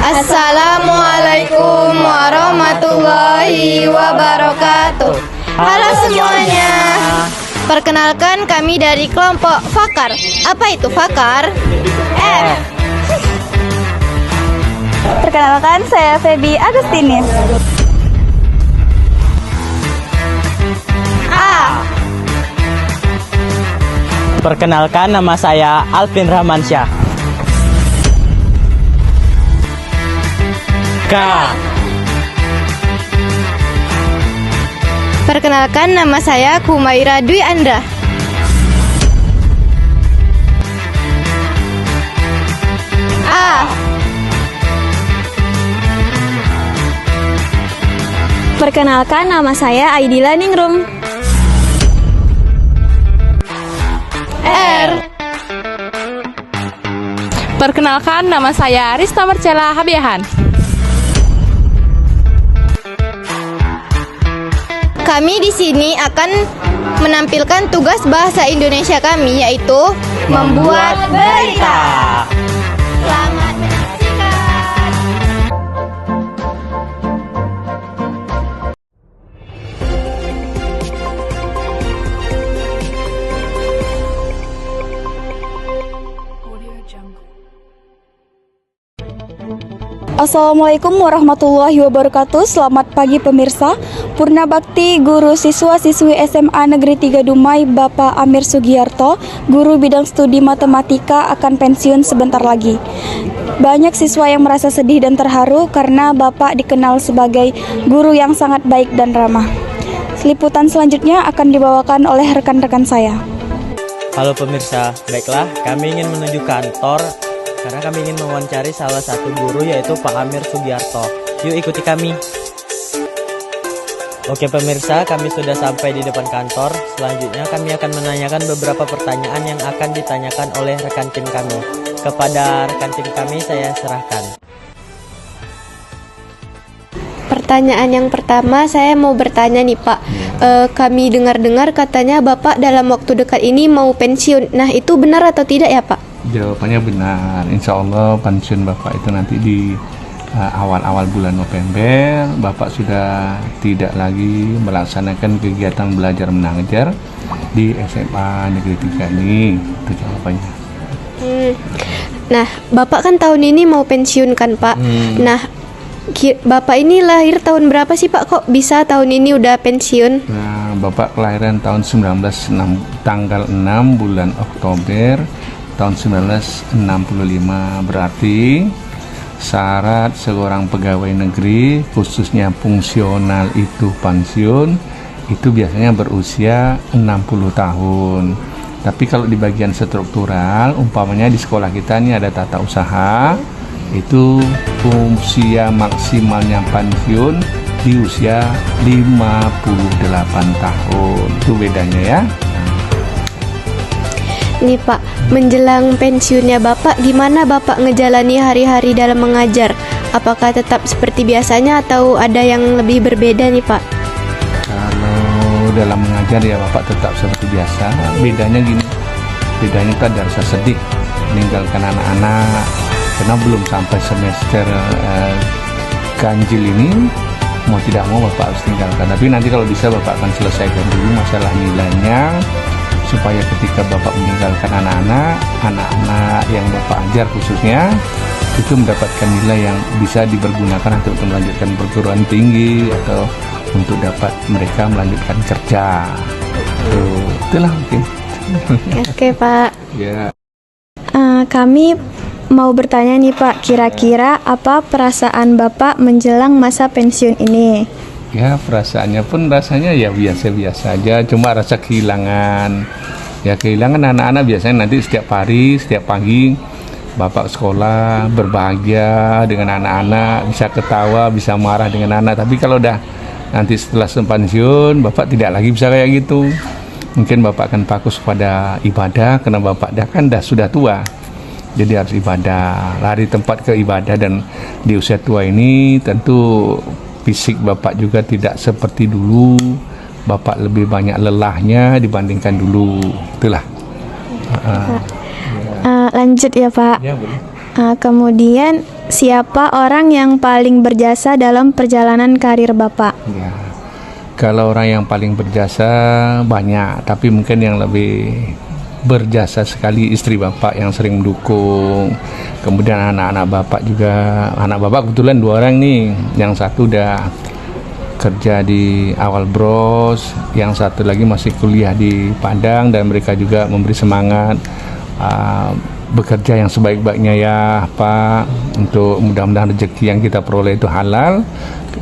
Assalamualaikum warahmatullahi wabarakatuh. Halo semuanya. Perkenalkan, kami dari kelompok Fakar. Apa itu Fakar? F. Perkenalkan, saya Feby Agustinis. A. Perkenalkan, nama saya Alvin Rahmansyah. K. Perkenalkan, nama saya Kumaira Dwi Andra. A. Perkenalkan, nama saya Aidila Ningrum. R. Perkenalkan, nama saya Rista Marcella Habiahan. Kami di sini akan menampilkan tugas bahasa Indonesia kami, yaitu membuat berita. Selamat menyaksikan. Assalamualaikum warahmatullahi wabarakatuh. Selamat pagi pemirsa. Purna Bakti, guru siswa-siswi SMA Negeri 3 Dumai, Bapak Amir Sugiarto, guru bidang studi matematika, akan pensiun sebentar lagi. Banyak siswa yang merasa sedih dan terharu karena Bapak dikenal sebagai guru yang sangat baik dan ramah. Liputan selanjutnya akan dibawakan oleh rekan-rekan saya. Halo pemirsa, baiklah kami ingin menuju kantor karena kami ingin mewawancari salah satu guru yaitu Pak Amir Sugiarto. Yuk ikuti kami. Oke pemirsa, kami sudah sampai di depan kantor. Selanjutnya kami akan menanyakan beberapa pertanyaan yang akan ditanyakan oleh rekan tim kami. Kepada rekan tim kami saya serahkan. Pertanyaan yang pertama, saya mau bertanya nih Pak. Kami dengar-dengar katanya Bapak dalam waktu dekat ini mau pensiun. Nah, itu benar atau tidak ya Pak? Jawabannya benar. Insya Allah pensiun Bapak itu nanti di awal-awal bulan November. Bapak sudah tidak lagi melaksanakan kegiatan belajar mengajar di SMA Negeri 3 ini. Itu jawabannya. Nah, Bapak kan tahun ini mau pensiun kan Pak? Nah, Bapak ini lahir tahun berapa sih Pak? Kok bisa tahun ini udah pensiun? Nah, Bapak kelahiran tahun 1906, tanggal 6 bulan Oktober tahun 1965. Berarti syarat seorang pegawai negeri khususnya fungsional itu pensiun itu biasanya berusia 60 tahun. Tapi kalau di bagian struktural, umpamanya di sekolah kita ini ada tata usaha, itu usia maksimalnya pensiun di usia 58 tahun. Itu bedanya ya. Nih Pak, menjelang pensiunnya Bapak, gimana Bapak ngejalani hari-hari dalam mengajar? Apakah tetap seperti biasanya atau ada yang lebih berbeda nih Pak? Kalau dalam mengajar ya Bapak tetap seperti biasa. Bedanya gini, bedanya itu ada rasa sedih meninggalkan anak-anak karena belum sampai semester ganjil ini, mau tidak mau Bapak harus tinggalkan. Tapi nanti kalau bisa Bapak akan selesaikan dulu masalah nilainya, supaya ketika Bapak meninggalkan anak-anak yang Bapak ajar khususnya, itu mendapatkan nilai yang bisa dipergunakan untuk melanjutkan perguruan tinggi atau untuk dapat mereka melanjutkan kerja. Itulah mungkin. Oke Pak. Ya. Kami mau bertanya nih Pak, kira-kira apa perasaan Bapak menjelang masa pensiun ini? Ya perasaannya pun rasanya ya biasa-biasa aja, cuma rasa kehilangan. Ya kehilangan anak-anak biasanya nanti setiap hari, setiap pagi Bapak sekolah berbahagia dengan anak-anak, bisa ketawa, bisa marah dengan anak. Tapi kalau udah nanti setelah pensiun, Bapak tidak lagi bisa kayak gitu. Mungkin Bapak akan fokus pada ibadah karena Bapak sudah tua. Jadi harus ibadah, lari tempat ke ibadah, dan di usia tua ini tentu fisik Bapak juga tidak seperti dulu. Bapak lebih banyak lelahnya dibandingkan dulu. Itulah. Lanjut ya Pak. Ya, boleh. Kemudian siapa orang yang paling berjasa dalam perjalanan karir Bapak? Ya. Kalau orang yang paling berjasa banyak, tapi mungkin yang lebih berjasa sekali istri Bapak yang sering mendukung. Kemudian anak-anak Bapak juga. Anak Bapak kebetulan 2 orang nih. Yang satu udah kerja di Awal Bros, yang satu lagi masih kuliah di Padang, dan mereka juga memberi semangat bekerja yang sebaik-baiknya ya Pak, untuk mudah-mudahan rezeki yang kita peroleh itu halal,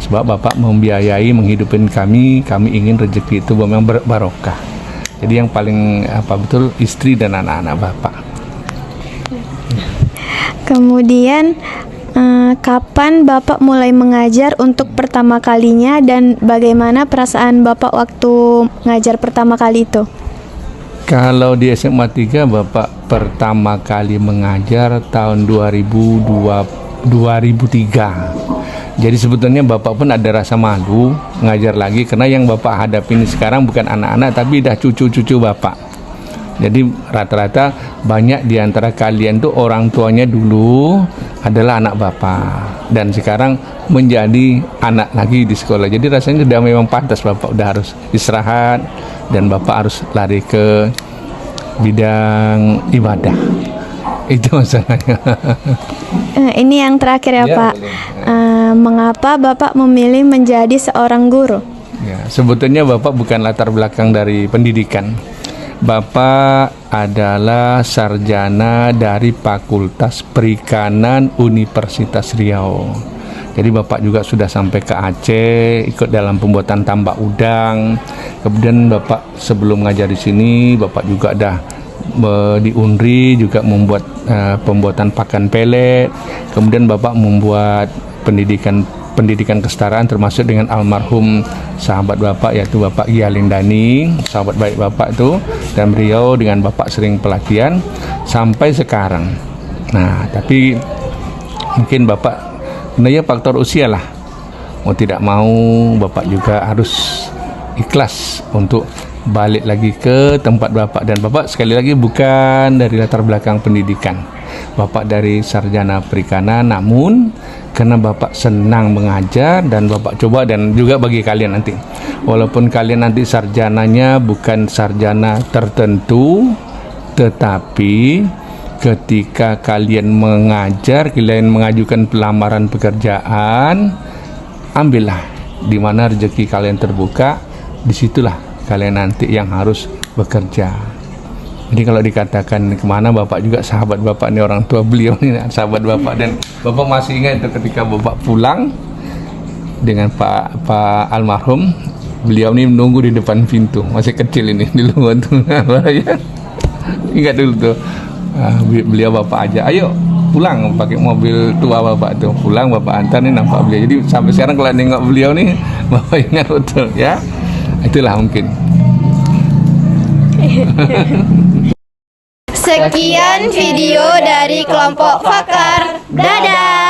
sebab Bapak membiayai menghidupin kami ingin rezeki itu memang barokah. Jadi yang paling betul istri dan anak-anak Bapak. Kemudian kapan Bapak mulai mengajar untuk pertama kalinya dan bagaimana perasaan Bapak waktu ngajar pertama kali itu? Kalau di SMA 3 Bapak pertama kali mengajar tahun 2003. Jadi sebetulnya Bapak pun ada rasa malu ngajar lagi, karena yang Bapak hadapi ini sekarang bukan anak-anak tapi dah cucu-cucu Bapak. Jadi rata-rata banyak di antara kalian tuh orang tuanya dulu adalah anak Bapak dan sekarang menjadi anak lagi di sekolah. Jadi rasanya sudah memang pantas Bapak udah harus istirahat dan Bapak harus lari ke bidang ibadah. Itu masalahnya. Ini yang terakhir ya, Pak. Mengapa Bapak memilih menjadi seorang guru? Ya, sebetulnya Bapak bukan latar belakang dari pendidikan. Bapak adalah sarjana dari Fakultas Perikanan Universitas Riau. Jadi Bapak juga sudah sampai ke Aceh, ikut dalam pembuatan tambak udang. Kemudian Bapak sebelum ngajar di sini, Bapak juga dah di Unri juga membuat pembuatan pakan pelet. Kemudian Bapak membuat pendidikan kesetaraan, termasuk dengan almarhum sahabat Bapak yaitu Bapak Gialin Dani, sahabat baik Bapak itu, dan beliau dengan Bapak sering pelatihan sampai sekarang. Nah, tapi mungkin Bapak sebenarnya faktor usia lah, mau tidak mau Bapak juga harus ikhlas untuk balik lagi ke tempat Bapak. Dan Bapak sekali lagi bukan dari latar belakang pendidikan, Bapak dari sarjana perikanan, namun karena Bapak senang mengajar dan Bapak coba, dan juga bagi kalian nanti, walaupun kalian nanti sarjananya bukan sarjana tertentu, tetapi ketika kalian mengajar, kalian mengajukan pelamaran pekerjaan, ambillah di mana rezeki kalian terbuka, disitulah kalian nanti yang harus bekerja. Jadi kalau dikatakan kemana, Bapak juga sahabat Bapak ini, orang tua beliau ini sahabat Bapak, dan Bapak masih ingat itu ketika Bapak pulang dengan Pak almarhum, beliau ini menunggu di depan pintu, masih kecil ini di luar tuh. Ingat dulu tuh, beliau Bapak aja, ayo pulang pakai mobil tua Bapak tuh, pulang Bapak antar nih, nampak beliau. Jadi sampai sekarang kalau nengok beliau nih, Bapak ingat betul ya. Itulah mungkin. Sekian video dari kelompok Fakar. Dadah.